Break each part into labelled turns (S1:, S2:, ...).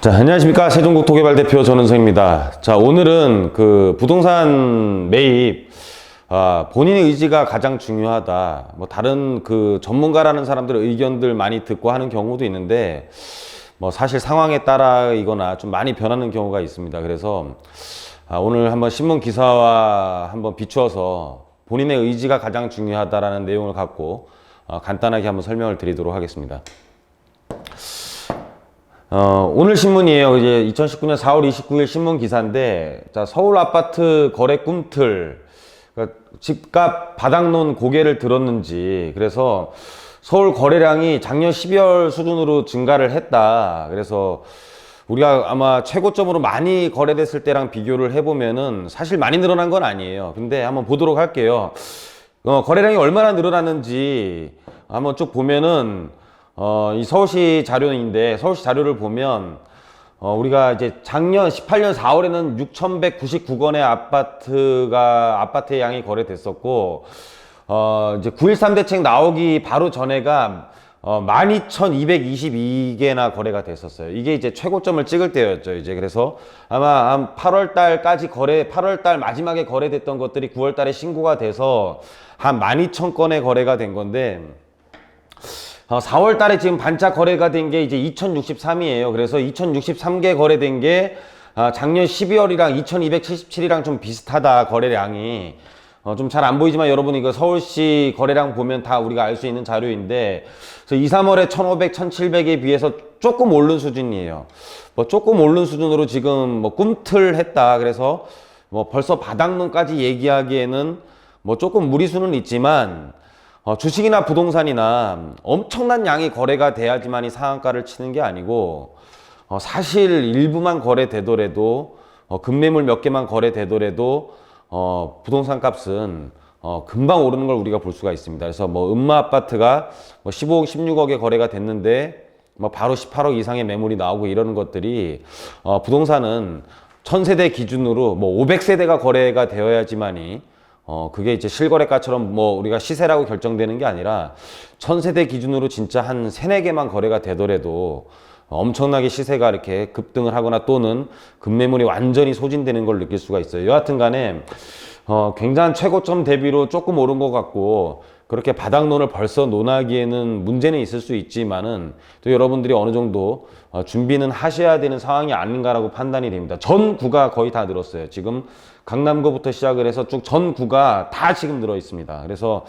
S1: 자, 안녕하십니까. 세종국 토개발 대표 전은성입니다. 자, 오늘은 그 부동산 매입, 본인의 의지가 가장 중요하다. 뭐 다른 그 전문가라는 사람들의 의견들 많이 듣고 하는 경우도 있는데, 뭐 사실 상황에 따라이거나 좀 많이 변하는 경우가 있습니다. 그래서 오늘 한번 신문 기사와 한번 비추어서 본인의 의지가 가장 중요하다라는 내용을 갖고 간단하게 한번 설명을 드리도록 하겠습니다. 오늘 신문이에요. 이제 2019년 4월 29일 신문 기사인데, 자, 서울 아파트 거래 꿈틀, 그러니까 집값 바닥론 고개를 들었는지, 그래서 서울 거래량이 작년 12월 수준으로 증가를 했다. 그래서 우리가 아마 최고점으로 많이 거래됐을 때랑 비교를 해보면은 사실 많이 늘어난 건 아니에요. 근데 한번 보도록 할게요. 거래량이 얼마나 늘어났는지 한번 쭉 보면은 이 서울시 자료인데, 서울시 자료를 보면 우리가 이제 작년 18년 4월에는 6,199건의 아파트의 양이 거래됐었고, 이제 9.13 대책 나오기 바로 전에가 12,222개나 거래가 됐었어요. 이게 이제 최고점을 찍을 때였죠. 이제 그래서 아마 한 8월 달까지 8월 달 마지막에 거래됐던 것들이 9월 달에 신고가 돼서 한 12,000건의 거래가 된 건데, 4월 달에 지금 반짝 거래가 된 게 이제 2063이에요. 그래서 2063개 거래된 게 작년 12월이랑 2277이랑 좀 비슷하다, 거래량이. 좀 잘 안 보이지만 여러분 이거 서울시 거래량 보면 다 우리가 알 수 있는 자료인데, 그래서 2, 3월에 1500, 1700에 비해서 조금 오른 수준이에요. 뭐 조금 오른 수준으로 지금 뭐 꿈틀했다. 그래서 뭐 벌써 바닥론까지 얘기하기에는 뭐 조금 무리수는 있지만, 주식이나 부동산이나 엄청난 양이 거래가 돼야지만 이 상한가를 치는 게 아니고, 사실 일부만 거래되더라도, 급매물 몇 개만 거래되더라도 부동산 값은 금방 오르는 걸 우리가 볼 수가 있습니다. 그래서 뭐 음마 아파트가 뭐 15억, 16억에 거래가 됐는데 뭐 바로 18억 이상의 매물이 나오고 이러는 것들이, 부동산은 1000세대 기준으로 뭐 500세대가 거래가 되어야지만이 그게 이제 실거래가처럼 뭐 우리가 시세라고 결정되는 게 아니라 1000세대 기준으로 진짜 한 3, 4개만 거래가 되더라도 엄청나게 시세가 이렇게 급등을 하거나 또는 급매물이 완전히 소진되는 걸 느낄 수가 있어요. 여하튼 간에 굉장한 최고점 대비로 조금 오른 것 같고, 그렇게 바닥론을 벌써 논하기에는 문제는 있을 수 있지만은 또 여러분들이 어느 정도 준비는 하셔야 되는 상황이 아닌가라고 판단이 됩니다. 전 구가 거의 다 늘었어요. 지금 강남구부터 시작을 해서 쭉 전 구가 다 지금 늘어 있습니다. 그래서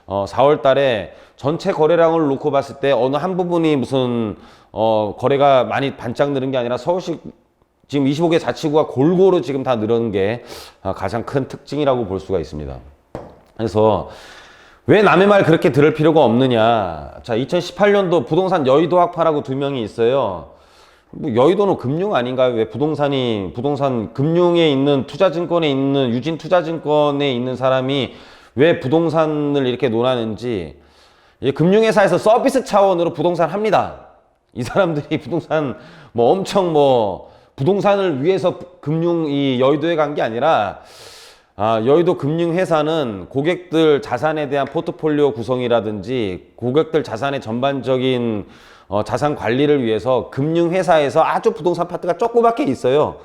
S1: 4월 달에 전체 거래량을 놓고 봤을 때 어느 한 부분이 무슨 거래가 많이 반짝 늘은 게 아니라 서울시 지금 25개 자치구가 골고루 지금 다 늘은 게 가장 큰 특징이라고 볼 수가 있습니다. 그래서 왜 남의 말 그렇게 들을 필요가 없느냐. 자, 2018년도 부동산 여의도 학파라고 2명이 있어요. 뭐 여의도는 금융 아닌가요? 왜 부동산 금융에 있는 투자증권에 있는 유진투자증권에 있는 사람이 왜 부동산을 이렇게 논하는지. 금융회사에서 서비스 차원으로 부동산 합니다. 이 사람들이 부동산 뭐 엄청 뭐 부동산을 위해서 이 여의도에 간 게 아니라, 여의도 금융회사는 고객들 자산에 대한 포트폴리오 구성이라든지 고객들 자산의 전반적인 자산 관리를 위해서 금융회사에서 아주 부동산 파트가 조그맣게 있어요.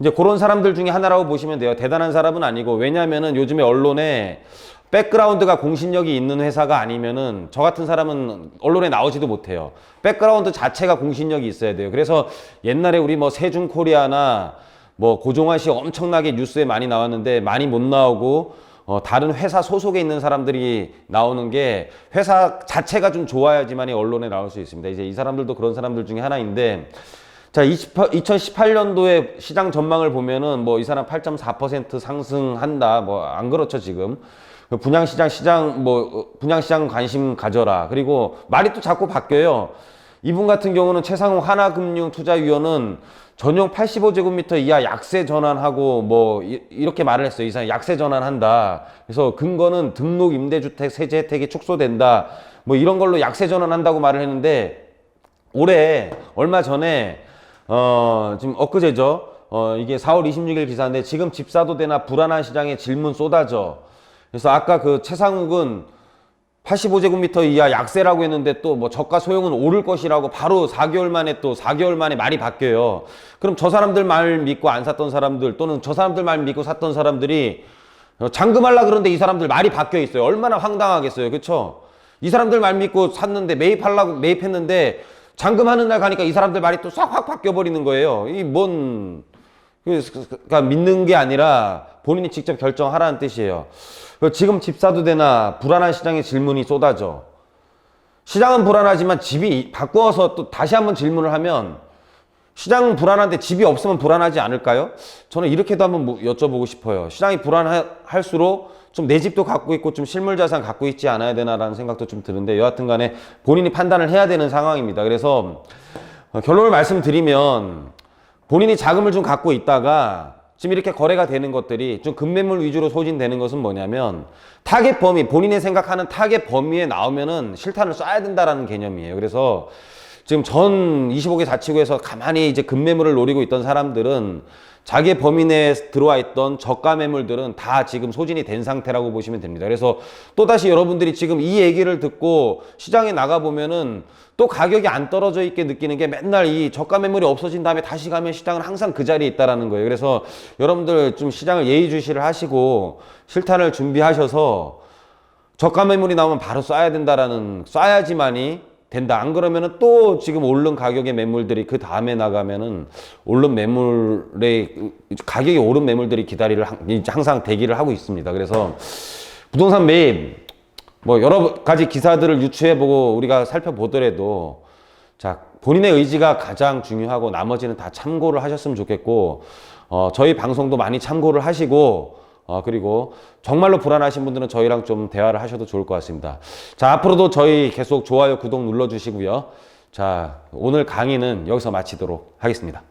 S1: 이제 그런 사람들 중에 하나라고 보시면 돼요. 대단한 사람은 아니고, 왜냐면은 요즘에 언론에 백그라운드가 공신력이 있는 회사가 아니면은 저 같은 사람은 언론에 나오지도 못해요. 백그라운드 자체가 공신력이 있어야 돼요. 그래서 옛날에 우리 뭐 세준코리아나 뭐 고종환 씨 엄청나게 뉴스에 많이 나왔는데 많이 못 나오고, 다른 회사 소속에 있는 사람들이 나오는 게 회사 자체가 좀 좋아야지만이 언론에 나올 수 있습니다. 이제 이 사람들도 그런 사람들 중에 하나인데, 자, 2018년도에 시장 전망을 보면은 뭐 이 사람 8.4% 상승한다. 뭐 안 그렇죠, 지금. 분양시장 관심 가져라. 그리고 말이 또 자꾸 바뀌어요. 이분 같은 경우는 최상욱 하나금융투자위원은 전용 85제곱미터 이하 약세 전환하고 뭐 이렇게 말을 했어요. 이 사람이 약세 전환한다. 그래서 근거는 등록 임대주택 세제 혜택이 축소된다. 뭐 이런 걸로 약세 전환한다고 말을 했는데, 올해 얼마 전에 지금 엊그제죠. 이게 4월 26일 기사인데, 지금 집사도 되나 불안한 시장에 질문 쏟아져. 그래서 아까 그 최상욱은 85제곱미터 이하 약세라고 했는데 또 뭐 저가 소형은 오를 것이라고 바로 4개월 만에 또 4개월 만에 말이 바뀌어요. 그럼 저 사람들 말 믿고 안 샀던 사람들 또는 저 사람들 말 믿고 샀던 사람들이 잔금하려 그러는데 이 사람들 말이 바뀌어 있어요. 얼마나 황당하겠어요. 그쵸? 이 사람들 말 믿고 샀는데 매입했는데 잔금하는 날 가니까 이 사람들 말이 또 싹 확 바뀌어 버리는 거예요. 그러니까 믿는 게 아니라 본인이 직접 결정하라는 뜻이에요. 지금 집 사도 되나 불안한 시장의 질문이 쏟아져. 시장은 불안하지만 집이 바꾸어서 또 다시 한번 질문을 하면 시장은 불안한데 집이 없으면 불안하지 않을까요? 저는 이렇게도 한번 여쭤보고 싶어요. 시장이 불안할수록 좀 내 집도 갖고 있고 좀 실물 자산 갖고 있지 않아야 되나라는 생각도 좀 드는데 여하튼 간에 본인이 판단을 해야 되는 상황입니다. 그래서 결론을 말씀드리면 본인이 자금을 좀 갖고 있다가 지금 이렇게 거래가 되는 것들이 좀 급매물 위주로 소진되는 것은 뭐냐면 타겟 범위, 본인이 생각하는 타겟 범위에 나오면은 실탄을 쏴야 된다라는 개념이에요. 그래서 지금 전 25개 자치구에서 가만히 이제 급매물을 노리고 있던 사람들은 자기의 범위 내에 들어와 있던 저가 매물들은 다 지금 소진이 된 상태라고 보시면 됩니다. 그래서 또다시 여러분들이 지금 이 얘기를 듣고 시장에 나가보면은 또 가격이 안 떨어져 있게 느끼는 게 맨날 이 저가 매물이 없어진 다음에 다시 가면 시장은 항상 그 자리에 있다라는 거예요. 그래서 여러분들 좀 시장을 예의주시를 하시고 실탄을 준비하셔서 저가 매물이 나오면 바로 쏴야지만이 된다. 안 그러면은 또 지금 오른 가격의 매물들이 그 다음에 나가면은 오른 매물의 가격이 오른 매물들이 항상 대기를 하고 있습니다. 그래서 부동산 매입 뭐 여러 가지 기사들을 유추해보고 우리가 살펴보더라도 자 본인의 의지가 가장 중요하고 나머지는 다 참고를 하셨으면 좋겠고 저희 방송도 많이 참고를 하시고 그리고 정말로 불안하신 분들은 저희랑 좀 대화를 하셔도 좋을 것 같습니다. 자, 앞으로도 저희 계속 좋아요, 구독 눌러주시고요. 자, 오늘 강의는 여기서 마치도록 하겠습니다.